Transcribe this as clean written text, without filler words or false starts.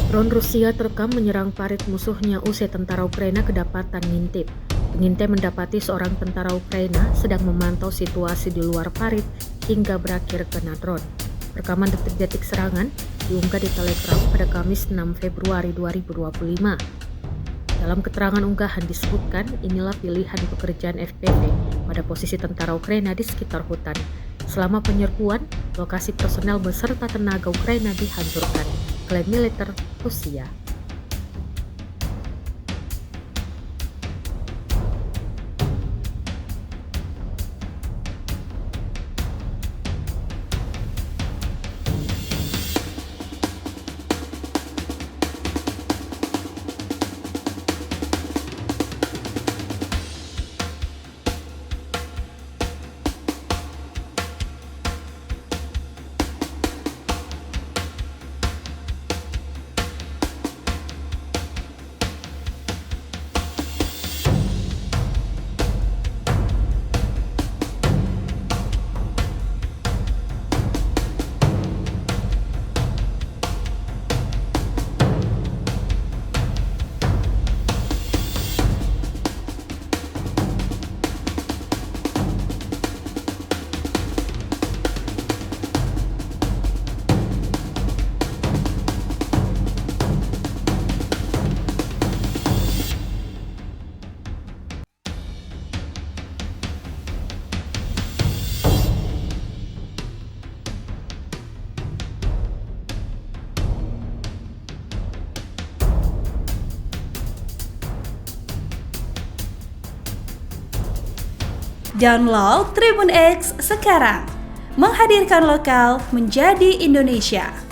Drone Rusia terekam menyerang parit musuhnya usai tentara Ukraina kedapatan ngintip. Pengintai mendapati seorang tentara Ukraina sedang memantau situasi di luar parit hingga berakhir kena drone. Rekaman detik-detik serangan diunggah di Telegram pada Kamis 6 Februari 2025. Dalam keterangan unggahan disebutkan inilah pilihan pekerjaan FPV pada posisi tentara Ukraina di sekitar hutan. Selama penyerbuan, lokasi personel beserta tenaga Ukraina dihancurkan, klaim militer Rusia. Download Tribun X sekarang, menghadirkan lokal menjadi Indonesia.